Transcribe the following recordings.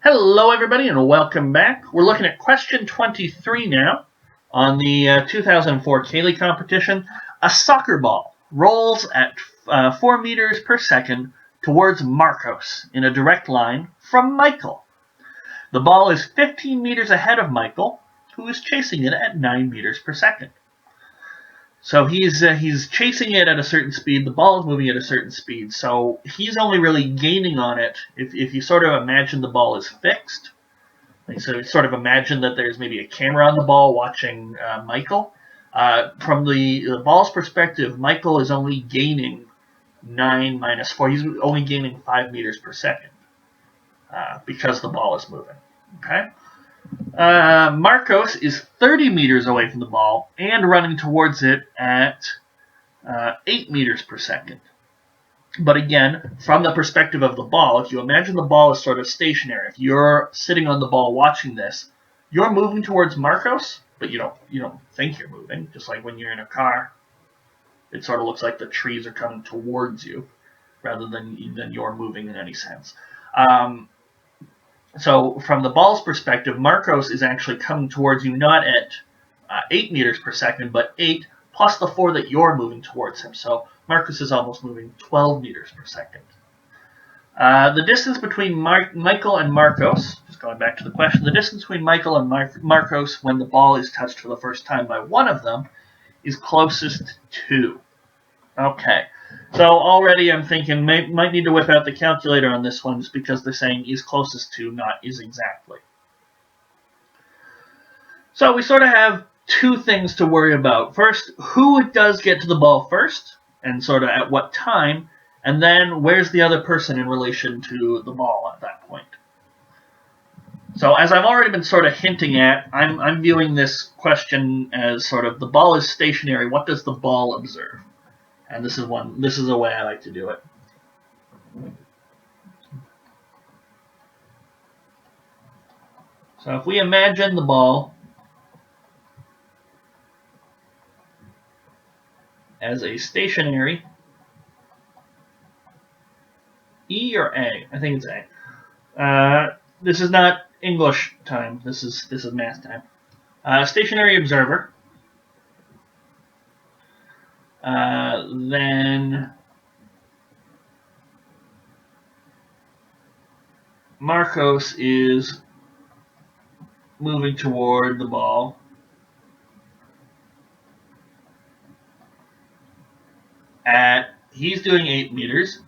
Hello, everybody, and welcome back. We're looking at question 23 now on the 2004 Cayley competition. A soccer ball rolls at 4 meters per second towards Marcos in a direct line from Michael. The ball is 15 meters ahead of Michael, who is chasing it at 9 meters per second. So he's chasing it at a certain speed. The ball is moving at a certain speed. So he's only really gaining on it if you sort of imagine the ball is fixed. So sort of imagine that there's maybe a camera on the ball watching Michael. From the ball's perspective, Michael is only gaining 9 minus 4. He's only gaining 5 meters per second because the ball is moving. Okay. Marcos is 30 meters away from the ball and running towards it at 8 meters per second. But again, from the perspective of the ball, if you imagine the ball is sort of stationary, if you're sitting on the ball watching this, you're moving towards Marcos, but you don't think you're moving. Just like when you're in a car, it sort of looks like the trees are coming towards you rather than you're moving in any sense. So from the ball's perspective, Marcos is actually coming towards you not at 8 meters per second, but 8 plus the 4 that you're moving towards him. So Marcos is almost moving 12 meters per second. The distance between Michael and Marcos, just going back to the question, the distance between Michael and Marcos when the ball is touched for the first time by one of them is closest to. Okay. So already I'm thinking might need to whip out the calculator on this one just because they're saying is closest to, not is exactly. So we sort of have two things to worry about. First, who does get to the ball first and sort of at what time, and then where's the other person in relation to the ball at that point. So as I've already been sort of hinting at, I'm viewing this question as sort of the ball is stationary. What does the ball observe? And this is a way I like to do it. So if we imagine the ball as a stationary, E or A? I think it's A. This is not English time. This is math time. Stationary observer. Then Marcos is moving toward the ball he's doing 8 meters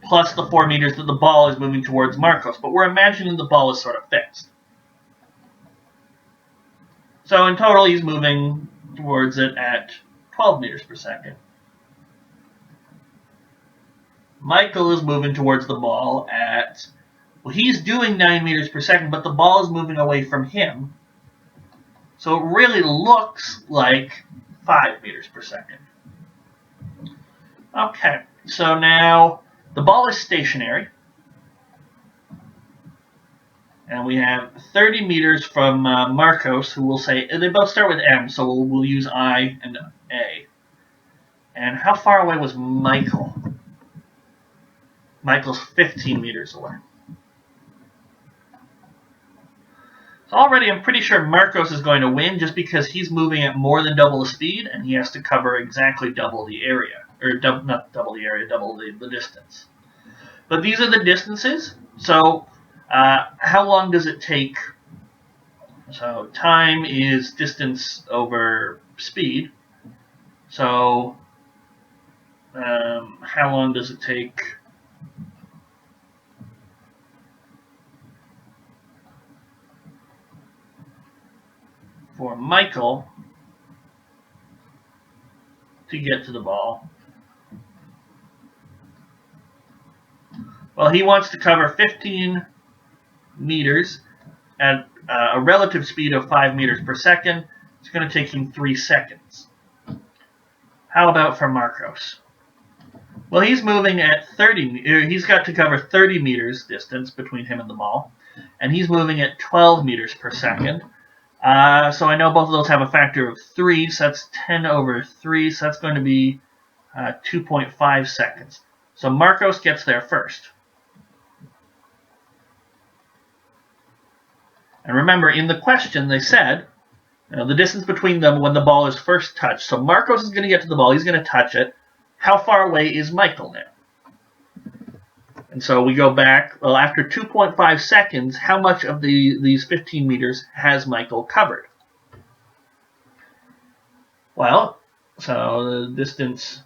plus the 4 meters that the ball is moving towards Marcos, but we're imagining the ball is sort of fixed. So in total he's moving towards it at 12 meters per second. Michael is moving towards the ball at, well, he's doing 9 meters per second, but the ball is moving away from him. So it really looks like 5 meters per second. Okay, so now the ball is stationary. And we have 30 meters from Marcos, who will say, they both start with M, so we'll use I and A. And how far away was Michael? Michael's 15 meters away. So already I'm pretty sure Marcos is going to win just because he's moving at more than double the speed, and he has to cover exactly double the area. Or not double the area, double the distance. But these are the distances, so how long does it take? So time is distance over speed. So how long does it take for Michael to get to the ball? Well, he wants to cover 15 meters at a relative speed of 5 meters per second. It's going to take him 3 seconds. How about for Marcos? Well, he's moving at 30. He's got to cover 30 meters distance between him and the ball, and he's moving at 12 meters per second. So I know both of those have a factor of 3, so that's 10 over 3, so that's going to be 2.5 seconds. So Marcos gets there first. And remember, in the question, they said the distance between them when the ball is first touched. So Marcos is going to get to the ball. He's going to touch it. How far away is Michael now? And so we go back. Well, after 2.5 seconds, how much of these 15 meters has Michael covered? Well, so the distance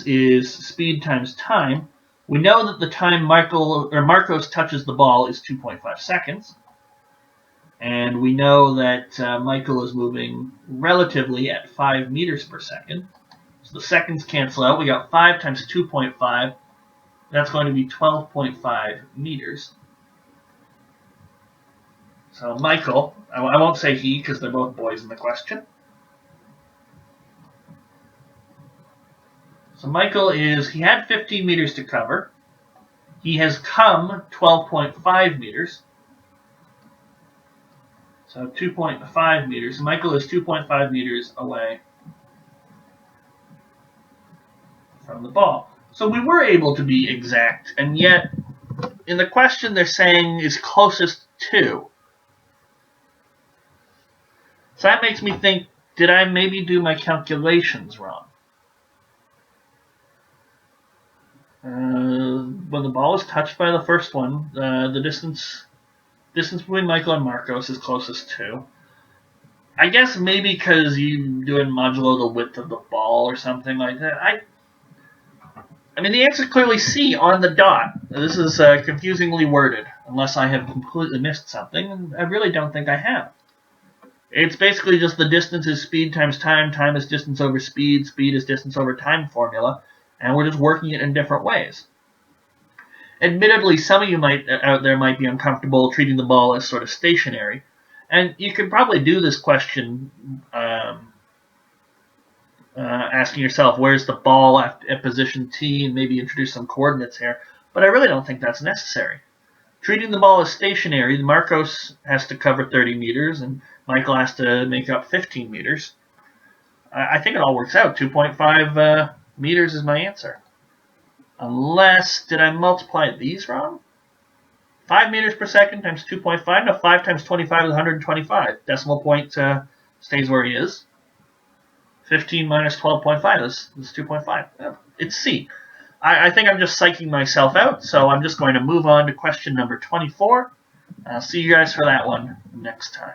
is speed times time. We know that the time Marcos touches the ball is 2.5 seconds. And we know that Michael is moving relatively at 5 meters per second. So the seconds cancel out. We got 5 times 2.5. That's going to be 12.5 meters. So Michael, I won't say he because they're both boys in the question. So Michael he had 15 meters to cover. He has come 12.5 meters. So 2.5 meters. Michael is 2.5 meters away from the ball. So we were able to be exact, and yet in the question they're saying is closest to. So that makes me think, did I maybe do my calculations wrong? When the ball is touched by the first one, the distance between Michael and Marcos is closest to. I guess maybe because you doing modulo the width of the ball or something like that. I mean, the answer is clearly C, on the dot. This is confusingly worded, unless I have completely missed something, and I really don't think I have. It's basically just the distance is speed times time, time is distance over speed, speed is distance over time formula, and we're just working it in different ways. Admittedly, some of you out there might be uncomfortable treating the ball as sort of stationary, and you could probably do this question asking yourself, where's the ball at position T, and maybe introduce some coordinates here, but I really don't think that's necessary. Treating the ball as stationary, Marcos has to cover 30 meters, and Michael has to make up 15 meters. I think it all works out. 2.5 meters is my answer. Unless, did I multiply these wrong? 5 meters per second times 2.5? No, 5 times 25 is 125. Decimal point stays where he is. 15 minus 12.5 is 2.5. Yeah, it's C. I think I'm just psyching myself out, so I'm just going to move on to question number 24. I'll see you guys for that one next time.